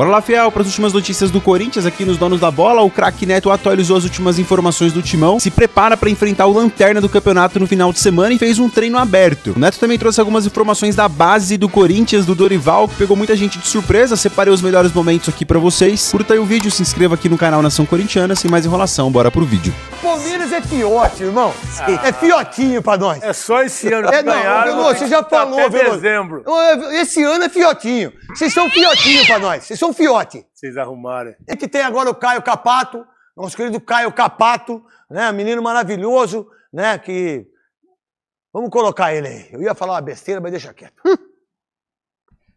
Bora lá, fiel, para as últimas notícias do Corinthians aqui nos Donos da Bola. O craque Neto atualizou as últimas informações do timão, se prepara para enfrentar o Lanterna do campeonato no final de semana e fez um treino aberto. O Neto também trouxe algumas informações da base do Corinthians, do Dorival, que pegou muita gente de surpresa. Separei os melhores momentos aqui para vocês. Curta aí o vídeo, se inscreva aqui no canal Nação Corintiana. Sem mais enrolação, bora pro vídeo. Palmeiras é fiote, irmão. É fiotinho pra nós. É só esse ano que ganharam. Não, você já falou, até dezembro. Esse ano é fiotinho. Vocês são fiotinho pra nós. Vocês são fiote. Vocês arrumaram. A gente tem agora o Caio Capato, nosso querido Caio Capato, né? Menino maravilhoso, né? Que... Vamos colocar ele aí. Eu ia falar uma besteira, mas deixa quieto.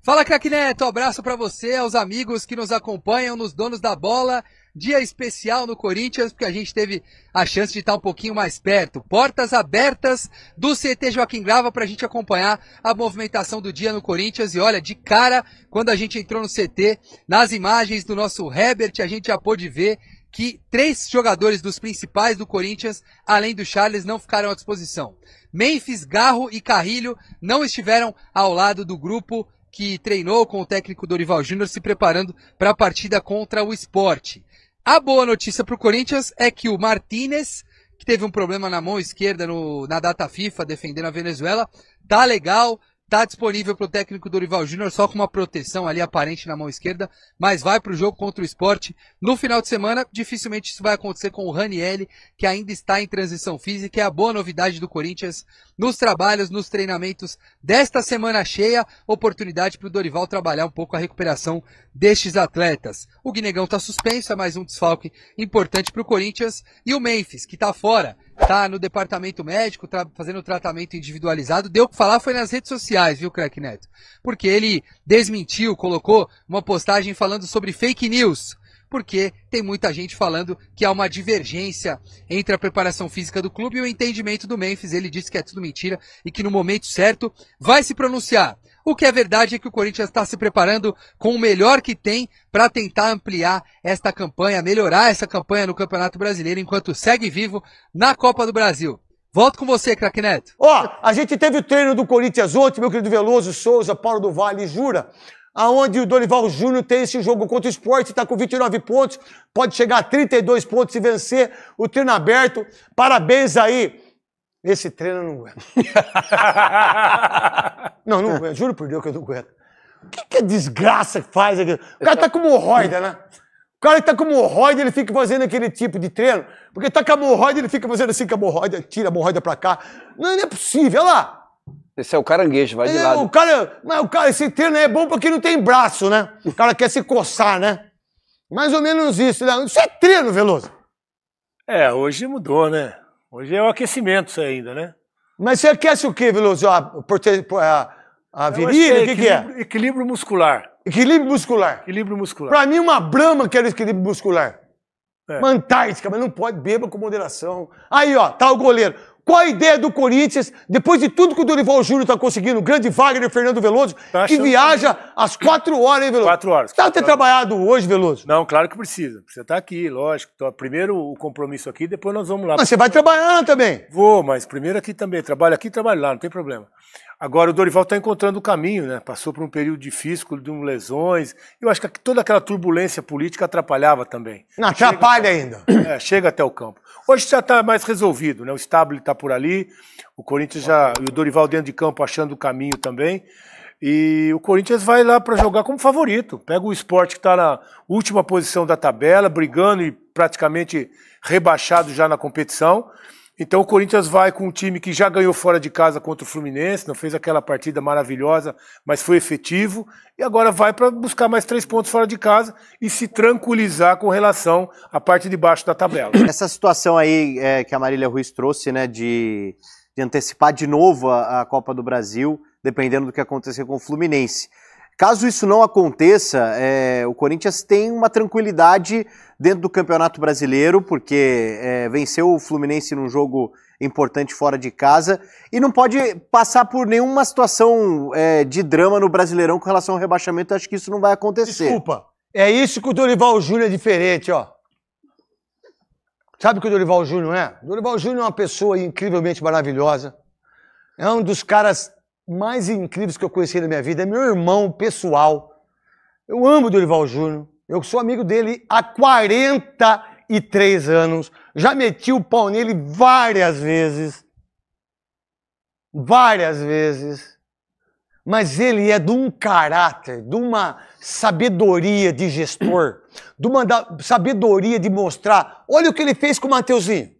Fala, craque Neto. Abraço pra você, aos amigos que nos acompanham nos Donos da Bola. Dia especial no Corinthians, porque a gente teve a chance de estar um pouquinho mais perto. Portas abertas do CT Joaquim Grava para a gente acompanhar a movimentação do dia no Corinthians. E olha, de cara, quando a gente entrou no CT, nas imagens do nosso Herbert, a gente já pôde ver que 3 jogadores dos principais do Corinthians, além do Charles, não ficaram à disposição. Memphis, Garro e Carrilho não estiveram ao lado do grupo que treinou com o técnico Dorival Júnior, se preparando para a partida contra o Sport. A boa notícia para o Corinthians é que o Martínez, que teve um problema na mão esquerda na data FIFA, defendendo a Venezuela, tá legal, tá disponível para o técnico Dorival Júnior, só com uma proteção ali aparente na mão esquerda, mas vai para o jogo contra o Sport no final de semana. Dificilmente isso vai acontecer com o Ranieri, que ainda está em transição física. É a boa novidade do Corinthians nos trabalhos, nos treinamentos desta semana cheia, oportunidade para o Dorival trabalhar um pouco a recuperação destes atletas. O Guinegão está suspenso, é mais um desfalque importante para o Corinthians. E o Memphis, que está fora, está no departamento médico, fazendo tratamento individualizado. Deu o que falar foi nas redes sociais, viu, craque Neto? Porque ele desmentiu, colocou uma postagem falando sobre fake news. Porque tem muita gente falando que há uma divergência entre a preparação física do clube e o entendimento do Memphis. Ele disse que é tudo mentira e que no momento certo vai se pronunciar. O que é verdade é que o Corinthians está se preparando com o melhor que tem para tentar ampliar esta campanha, melhorar essa campanha no Campeonato Brasileiro, enquanto segue vivo na Copa do Brasil. Volto com você, craque Neto. A gente teve o treino do Corinthians ontem, meu querido Veloso, Souza, Paulo do Vale e Jura, aonde o Dorival Júnior tem esse jogo contra o Sport, está com 29 pontos, pode chegar a 32 pontos se vencer, o treino aberto. Parabéns aí. Esse treino eu não aguento. Não aguento, juro por Deus que eu não aguento. O que é desgraça que faz aqui? O cara tá com hemorroida, né? O cara que tá com hemorroida, ele fica fazendo aquele tipo de treino, porque tá com hemorroida, ele fica fazendo assim com a hemorroida, tira a hemorroida pra cá. Não é possível, olha lá. Esse é o caranguejo, vai de lado. O cara, esse treino é bom porque não tem braço, né? O cara quer se coçar, né? Mais ou menos isso, né? Isso é treino, Veloso. Hoje mudou, né? Hoje é o aquecimento isso ainda, né? Mas você aquece o quê, Veloso? A virilha? O que é? Equilíbrio muscular. Equilíbrio muscular. Equilíbrio muscular. Pra mim, uma Brahma quer equilíbrio muscular. Uma Antártica, mas não pode, beba com moderação. Aí, ó, tá o goleiro. Qual a ideia do Corinthians, depois de tudo que o Dorival Júnior tá conseguindo, o grande Wagner, Fernando Veloso, que viaja às 4 horas, hein, Veloso? 4 horas. Precisava ter trabalhado hoje, Veloso? Não, claro que precisa. Precisa estar aqui, lógico. Então, primeiro o compromisso aqui, depois nós vamos lá. Mas você vai trabalhar também. Vou, mas primeiro aqui também. Trabalho aqui, trabalho lá, não tem problema. Agora o Dorival está encontrando o caminho, né? Passou por um período difícil, de lesões. Eu acho que toda aquela turbulência política atrapalhava também. Não, atrapalha ainda. Chega até o campo. Hoje já está mais resolvido, né? O Stabile está por ali, o Corinthians e o Dorival dentro de campo achando o caminho também. E o Corinthians vai lá para jogar como favorito. Pega o Sport que está na última posição da tabela, brigando e praticamente rebaixado já na competição. Então o Corinthians vai com um time que já ganhou fora de casa contra o Fluminense, não fez aquela partida maravilhosa, mas foi efetivo, e agora vai para buscar mais 3 pontos fora de casa e se tranquilizar com relação à parte de baixo da tabela. Essa situação aí que a Marília Ruiz trouxe, né, de antecipar de novo a Copa do Brasil, dependendo do que acontecer com o Fluminense. Caso isso não aconteça, o Corinthians tem uma tranquilidade dentro do Campeonato Brasileiro, porque venceu o Fluminense num jogo importante fora de casa e não pode passar por nenhuma situação de drama no Brasileirão com relação ao rebaixamento. Acho que isso não vai acontecer. Desculpa, é isso que o Dorival Júnior é diferente, ó. Sabe o que o Dorival Júnior é? O Dorival Júnior é uma pessoa incrivelmente maravilhosa. É um dos caras mais incríveis que eu conheci na minha vida. É meu irmão pessoal. Eu amo o Dorival Júnior. Eu sou amigo dele há 43 anos. Já meti o pau nele várias vezes. Várias vezes. Mas ele é de um caráter, de uma sabedoria de gestor, de uma sabedoria de mostrar. Olha o que ele fez com o Mateuzinho.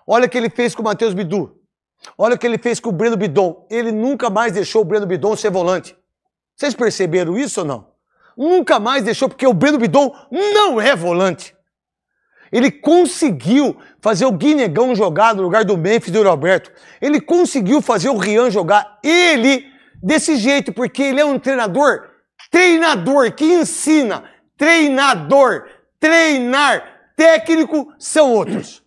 Olha o que ele fez com o Matheus Bidu. Olha o que ele fez com o Breno Bidon. Ele nunca mais deixou o Breno Bidon ser volante. Vocês perceberam isso ou não? Nunca mais deixou, porque o Breno Bidon não é volante. Ele conseguiu fazer o Guinegão jogar no lugar do Memphis e do Roberto. Ele conseguiu fazer o Rian jogar. Ele, desse jeito, porque ele é um treinador que ensina. Treinador. Treinar. Técnico são outros.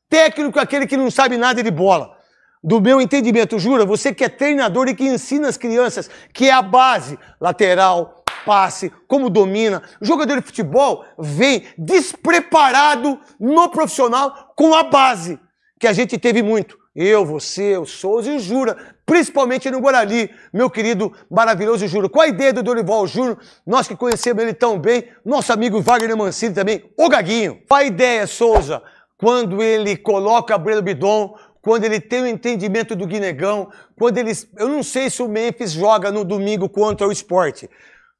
Técnico é aquele que não sabe nada de bola. Do meu entendimento, Jura, você que é treinador e que ensina as crianças, que é a base, lateral, passe, como domina. O jogador de futebol vem despreparado no profissional com a base, que a gente teve muito. Eu, você, o Souza e o Jura, principalmente no Guarani, meu querido maravilhoso Jura. Com a ideia do Dorival Júnior, nós que conhecemos ele tão bem, nosso amigo Wagner Mancini também, o Gaguinho. Com a ideia, Souza, quando ele coloca Breno Bidon, quando ele tem o entendimento do Guinegão, quando eles... Eu não sei se o Memphis joga no domingo contra o Sport.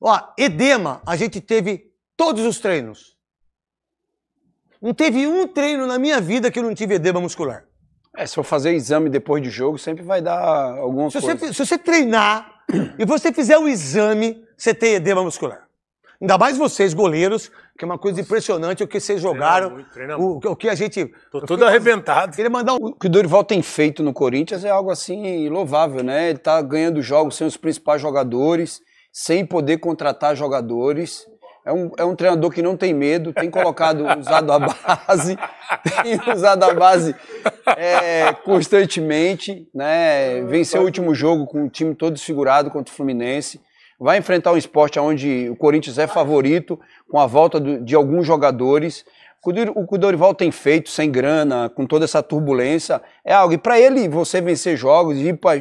Ó, edema, a gente teve todos os treinos. Não teve um treino na minha vida que eu não tive edema muscular. Se eu fazer exame depois de jogo, sempre vai dar algumas coisas. Se você treinar e você fizer o exame, você tem edema muscular. Ainda mais vocês, goleiros, que é uma coisa impressionante o que vocês jogaram, o que a gente... Tô todo arrebentado. Queria mandar O que o Dorival tem feito no Corinthians é algo assim louvável, né? Ele tá ganhando jogos sem os principais jogadores, sem poder contratar jogadores. É um treinador que não tem medo, tem usado a base constantemente, né? Venceu o último jogo com o time todo desfigurado contra o Fluminense. Vai enfrentar um Sport onde o Corinthians é favorito, com a volta de alguns jogadores. O que o Dorival tem feito, sem grana, com toda essa turbulência, é algo. E para ele, você vencer jogos...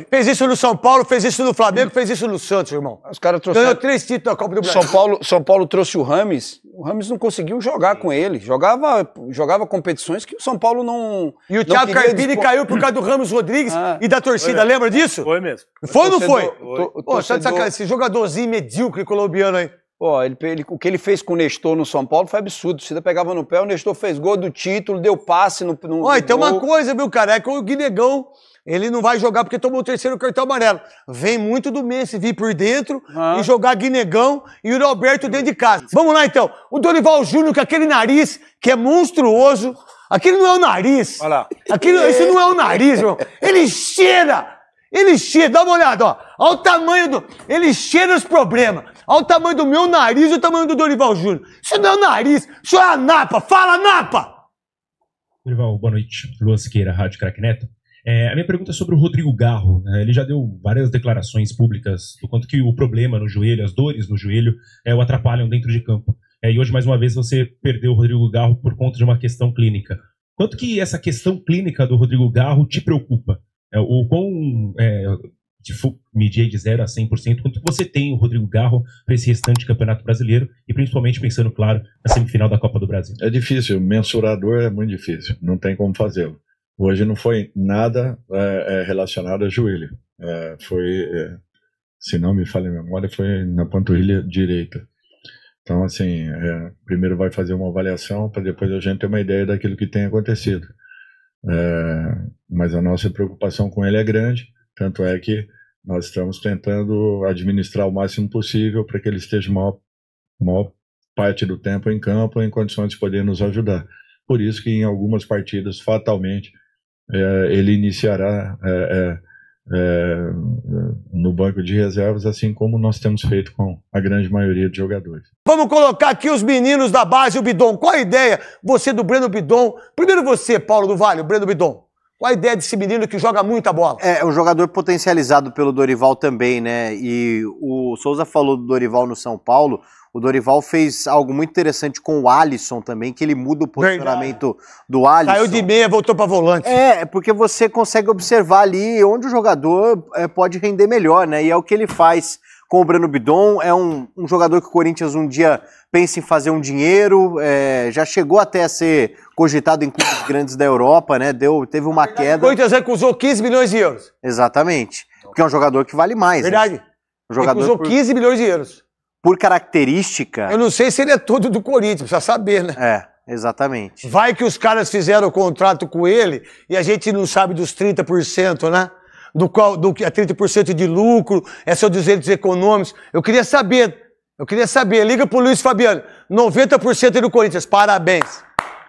Fez isso no São Paulo, fez isso no Flamengo, fez isso no Santos, irmão. Os caras trouxeram... Ganhou 3 títulos da Copa do Brasil. São Paulo trouxe o Rames não conseguiu jogar com ele. Jogava competições que o São Paulo não... E o Thiago Carpini caiu por causa do Ramos Rodrigues e da torcida, lembra disso? Foi mesmo. Foi ou não foi? Pô, Esse jogadorzinho medíocre colombiano aí. Pô, o que ele fez com o Nestor no São Paulo foi absurdo. O Cida pegava no pé, o Nestor fez gol do título, deu passe no Olha, tem uma coisa, meu cara, é que o Guinegão, ele não vai jogar porque tomou o 3º cartão amarelo. Vem muito do Messi vir por dentro e jogar Guinegão e o Roberto dentro de casa. Vamos lá, então. O Dorival Júnior, com aquele nariz que é monstruoso. Aquele não é o nariz. Olha lá. Esse não é o nariz, irmão. Ele cheira, dá uma olhada, ó. Olha o tamanho do... Ele cheira os problemas. Olha o tamanho do meu nariz e o tamanho do Dorival Júnior. Isso não é o nariz, isso é a napa. Fala, napa! Dorival, boa noite. Luan Siqueira, Rádio Craque Neto. A minha pergunta é sobre o Rodrigo Garro. Ele já deu várias declarações públicas do quanto que o problema no joelho, as dores no joelho, o atrapalham dentro de campo. E hoje, mais uma vez, você perdeu o Rodrigo Garro por conta de uma questão clínica. Quanto que essa questão clínica do Rodrigo Garro te preocupa? O quão... medir de 0 a 100%, quanto você tem o Rodrigo Garro para esse restante campeonato brasileiro e principalmente pensando, claro, na semifinal da Copa do Brasil? É difícil, mensurador é muito difícil, não tem como fazê-lo. Hoje não foi nada relacionado a joelho, se não me falha a memória, foi na panturrilha direita. Então, assim, primeiro vai fazer uma avaliação para depois a gente ter uma ideia daquilo que tem acontecido. Mas a nossa preocupação com ele é grande, tanto é que nós estamos tentando administrar o máximo possível para que ele esteja maior parte do tempo em campo, em condições de poder nos ajudar. Por isso que em algumas partidas, fatalmente, ele iniciará no banco de reservas, assim como nós temos feito com a grande maioria de jogadores. Vamos colocar aqui os meninos da base, o Bidon. Qual a ideia, você do Breno Bidon? Primeiro você, Paulo do Vale, o Breno Bidon. Qual a ideia desse menino que joga muita bola? É um jogador potencializado pelo Dorival também, né? E o Souza falou do Dorival no São Paulo. O Dorival fez algo muito interessante com o Alisson também, que ele muda o posicionamento do Alisson. Saiu de meia, voltou para volante. Porque você consegue observar ali onde o jogador pode render melhor, né? E é o que ele faz com o Breno Bidon. É um jogador que o Corinthians um dia pensa em fazer um dinheiro, já chegou até a ser cogitado em clubes grandes da Europa, né? Teve uma queda. O Corinthians recusou 15 milhões de euros. Exatamente. Porque é um jogador que vale mais. Verdade. Né? Um jogador recusou 15 milhões de euros. Por característica... Eu não sei se ele é todo do Corinthians, precisa saber, né? Exatamente. Vai que os caras fizeram o contrato com ele e a gente não sabe dos 30%, né? Do que é 30% de lucro, seus direitos econômicos. Eu queria saber. Liga pro Luiz Fabiano. 90% do Corinthians. Parabéns.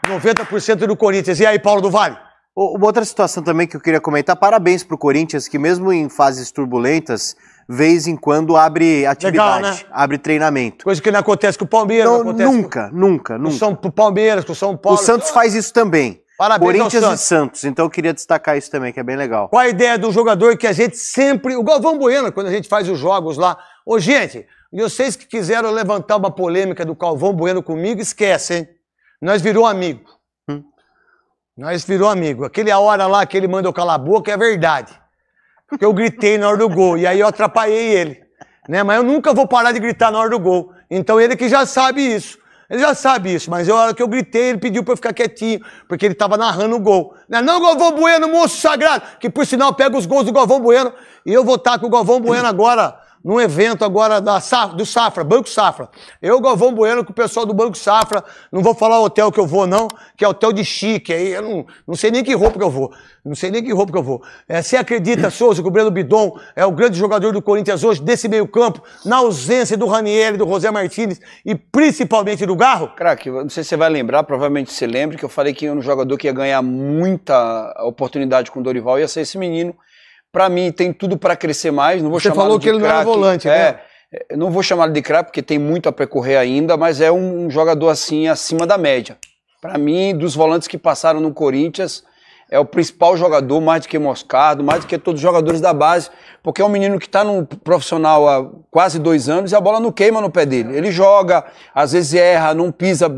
90% do Corinthians. E aí, Paulo do Vale? Uma outra situação também que eu queria comentar. Parabéns pro Corinthians, que mesmo em fases turbulentas, vez em quando abre atividade, legal, né? Abre treinamento. Coisa que não acontece com o Palmeiras. Não, nunca. Com o Palmeiras, com o São Paulo. O Santos faz isso também. Parabéns Corinthians e Santos. Então eu queria destacar isso também, que é bem legal. Qual a ideia do jogador que a gente sempre... O Galvão Bueno, quando a gente faz os jogos lá... Ô, gente, vocês que quiseram levantar uma polêmica do Galvão Bueno comigo, esquece, hein? Nós virou amigo. Nós virou amigo. Aquele a hora lá que ele manda eu calar a boca é verdade. Porque eu gritei na hora do gol. E aí eu atrapalhei ele. Né? Mas eu nunca vou parar de gritar na hora do gol. Então ele que já sabe isso. Ele já sabe isso, mas na hora que eu gritei, ele pediu pra eu ficar quietinho, porque ele tava narrando o gol. Não, Galvão Bueno, moço sagrado, que por sinal pega os gols do Galvão Bueno, e eu vou estar com o Galvão Bueno agora, num evento agora do Safra, Banco Safra. Eu, Galvão Bueno, com o pessoal do Banco Safra, não vou falar o hotel que eu vou não, que é hotel de chique, aí eu não sei nem que roupa que eu vou. Você acredita, Souza, que o Breno Bidon é o grande jogador do Corinthians hoje, desse meio campo, na ausência do Ranieri, do José Martínez e principalmente do Garro? Craque, não sei se você vai lembrar, provavelmente você lembra, que eu falei que um jogador que ia ganhar muita oportunidade com o Dorival ia ser esse menino. Pra mim, tem tudo pra crescer mais. Não vou Você falou que ele não era volante, né? Não vou chamar ele de craque, porque tem muito a percorrer ainda, mas é um jogador assim, acima da média. Pra mim, dos volantes que passaram no Corinthians, é o principal jogador, mais do que Moscardo, mais do que todos os jogadores da base, porque é um menino que tá no profissional há quase 2 anos e a bola não queima no pé dele. Ele joga, às vezes erra, não pisa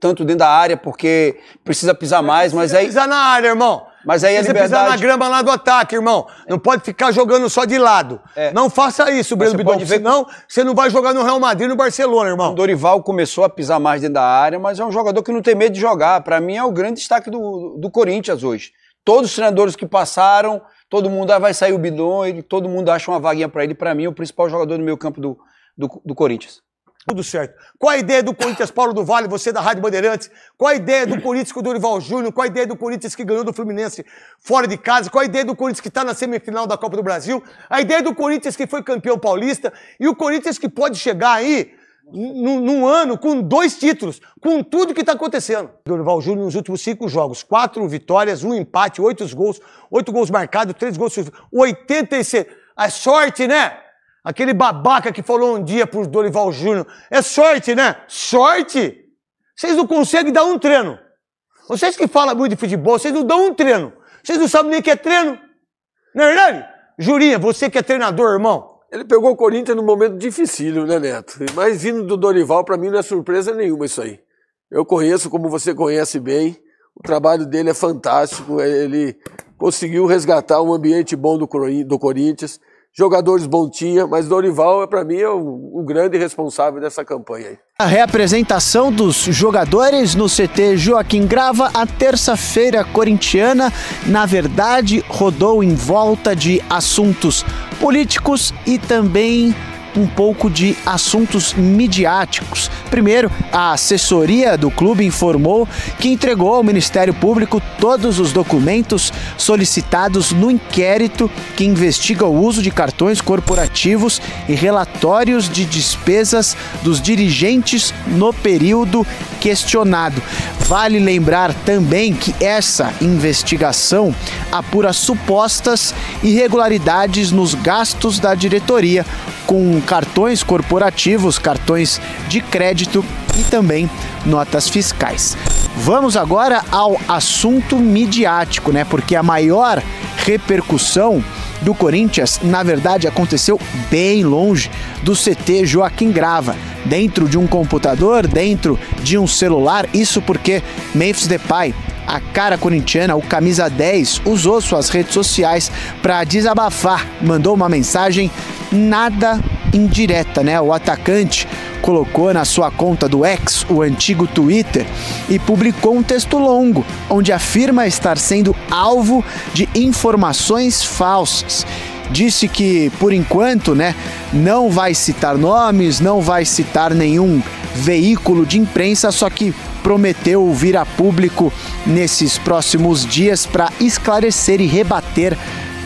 tanto dentro da área, porque precisa pisar mais, mas aí... Pisar na área, irmão. Mas aí a liberdade... pisar na grama lá do ataque, irmão. Não pode ficar jogando só de lado. Não faça isso, Breno Bidon, senão você não vai jogar no Real Madrid e no Barcelona, irmão. O Dorival começou a pisar mais dentro da área, mas é um jogador que não tem medo de jogar. Pra mim é o grande destaque do Corinthians hoje. Todos os treinadores que passaram, todo mundo vai sair o Bidon, todo mundo acha uma vaguinha pra ele. Pra mim é o principal jogador no meio campo do Corinthians. Tudo certo. Qual a ideia do Corinthians, Paulo do Vale, você da Rádio Bandeirantes? Qual a ideia do Corinthians com o Dorival Júnior? Qual a ideia do Corinthians que ganhou do Fluminense fora de casa? Qual a ideia do Corinthians que está na semifinal da Copa do Brasil? A ideia do Corinthians que foi campeão paulista? E o Corinthians que pode chegar aí num ano com 2 títulos, com tudo que está acontecendo. Dorival Júnior nos últimos 5 jogos, 4 vitórias, 1 empate, 8 gols marcados, 3 gols, 86. A sorte, né? Aquele babaca que falou um dia pro Dorival Júnior. É sorte, né? Sorte? Vocês não conseguem dar um treino. Vocês que falam muito de futebol, vocês não dão um treino. Vocês não sabem nem o que é treino. Não é verdade? Jurinha, você que é treinador, irmão. Ele pegou o Corinthians num momento dificílio, né, Neto? Mas vindo do Dorival, pra mim não é surpresa nenhuma isso aí. Eu conheço, como você conhece bem. O trabalho dele é fantástico. Ele conseguiu resgatar um ambiente bom do Corinthians. Jogadores bom tinha, mas Dorival, para mim, é o grande responsável dessa campanha aí. A reapresentação dos jogadores no CT Joaquim Grava, a terça-feira corintiana, na verdade, rodou em volta de assuntos políticos e também um pouco de assuntos midiáticos. Primeiro, a assessoria do clube informou que entregou ao Ministério Público todos os documentos solicitados no inquérito que investiga o uso de cartões corporativos e relatórios de despesas dos dirigentes no período questionado. Vale lembrar também que essa investigação apura supostas irregularidades nos gastos da diretoria, com cartões corporativos, cartões de crédito e também notas fiscais. Vamos agora ao assunto midiático, né? Porque a maior repercussão do Corinthians, na verdade, aconteceu bem longe do CT Joaquim Grava, dentro de um computador, dentro de um celular. Isso porque Memphis Depay, a cara corintiana, o camisa 10, usou suas redes sociais para desabafar, mandou uma mensagem nada indireta, né? O atacante colocou na sua conta do X, o antigo Twitter, e publicou um texto longo, onde afirma estar sendo alvo de informações falsas. Disse que, por enquanto, né, não vai citar nomes, não vai citar nenhum veículo de imprensa, só que prometeu vir a público nesses próximos dias para esclarecer e rebater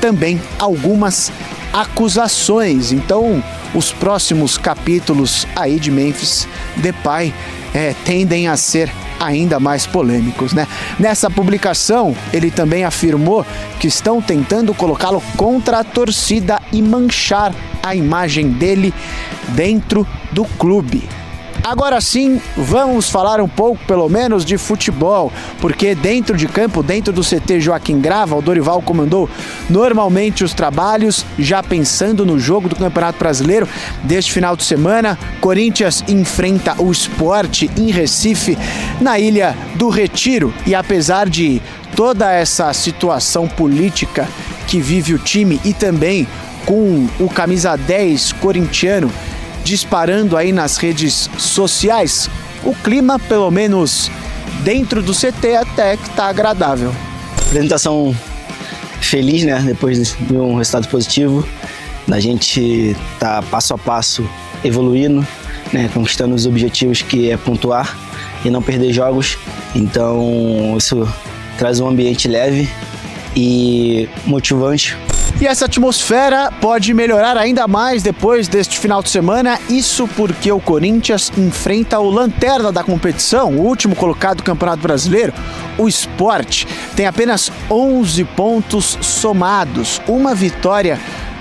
também algumas acusações. Então, os próximos capítulos aí de Memphis Depay tendem a ser ainda mais polêmicos, né? Nessa publicação, ele também afirmou que estão tentando colocá-lo contra a torcida e manchar a imagem dele dentro do clube. Agora sim, vamos falar um pouco, pelo menos, de futebol, porque dentro de campo, dentro do CT Joaquim Grava, o Dorival comandou normalmente os trabalhos, já pensando no jogo do Campeonato Brasileiro deste final de semana. Corinthians enfrenta o Sport em Recife, na Ilha do Retiro, e apesar de toda essa situação política que vive o time e também com o camisa 10 corintiano disparando aí nas redes sociais, o clima, pelo menos dentro do CT, até que tá agradável. Apresentação feliz, né? Depois de um resultado positivo, da gente tá passo a passo evoluindo, né? Conquistando os objetivos, que é pontuar e não perder jogos. Então isso traz um ambiente leve e motivante. E essa atmosfera pode melhorar ainda mais depois deste final de semana, isso porque o Corinthians enfrenta o lanterna da competição, o último colocado do Campeonato Brasileiro, o Sport. Tem apenas 11 pontos somados, uma vitória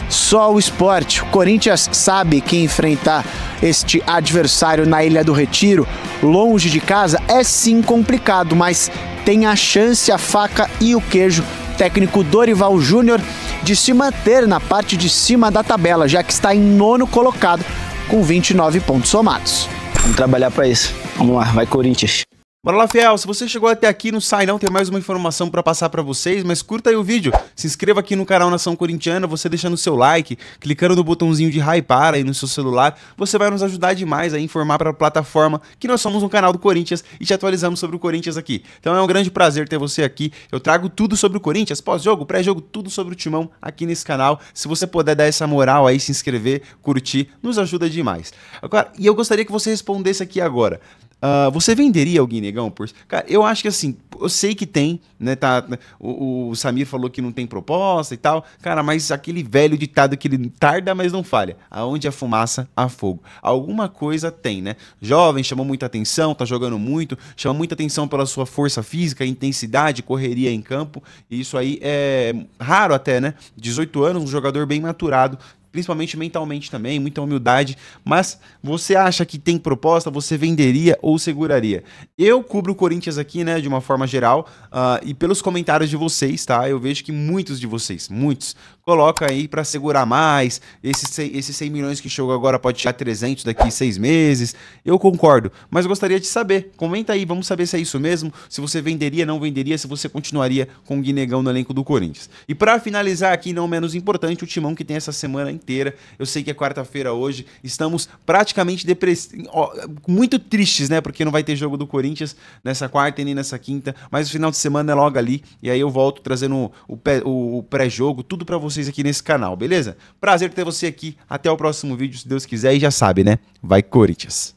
só o Sport. O Corinthians sabe que enfrentar este adversário na Ilha do Retiro, longe de casa, é sim complicado, mas tem a chance, a faca e o queijo. Técnico Dorival Júnior de se manter na parte de cima da tabela, já que está em 9º colocado com 29 pontos somados. Vamos trabalhar para isso. Vamos lá, vai Corinthians. Bora lá, fiel, se você chegou até aqui, não sai não, tem mais uma informação pra passar pra vocês, mas curta aí o vídeo, se inscreva aqui no canal Nação Corintiana, você deixando o seu like, clicando no botãozinho de hypar aí no seu celular, você vai nos ajudar demais a informar pra plataforma que nós somos um canal do Corinthians e te atualizamos sobre o Corinthians aqui. Então é um grande prazer ter você aqui, eu trago tudo sobre o Corinthians, pós-jogo, pré-jogo, tudo sobre o Timão aqui nesse canal. Se você puder dar essa moral aí, se inscrever, curtir, nos ajuda demais. Agora, e eu gostaria que você respondesse aqui agora. Você venderia o Guinegão? Cara, eu acho que assim, eu sei que tem, né? O Samir falou que não tem proposta e tal, cara, mas aquele velho ditado que ele tarda, mas não falha. Aonde há fumaça, há fogo. Alguma coisa tem, né? Jovem, chamou muita atenção, tá jogando muito, chama muita atenção pela sua força física, intensidade, correria em campo, e isso aí é raro até, né? 18 anos, um jogador bem maturado, principalmente mentalmente também, muita humildade, mas você acha que tem proposta, você venderia ou seguraria? Eu cubro o Corinthians aqui, né, de uma forma geral, e pelos comentários de vocês, tá, eu vejo que muitos de vocês, colocam aí para segurar mais, esses 100 milhões que chegou agora pode chegar a 300 daqui 6 meses, eu concordo, mas eu gostaria de saber, comenta aí, vamos saber se é isso mesmo, se você venderia, não venderia, se você continuaria com o Guinegão no elenco do Corinthians. E para finalizar aqui, não menos importante, o Timão que tem essa semana inteira, eu sei que é quarta-feira hoje, estamos praticamente muito tristes, né, porque não vai ter jogo do Corinthians nessa quarta e nem nessa quinta, mas o final de semana é logo ali, e aí eu volto trazendo o pré-jogo, tudo pra vocês aqui nesse canal, beleza? Prazer ter você aqui, até o próximo vídeo, se Deus quiser, e já sabe, né, vai Corinthians!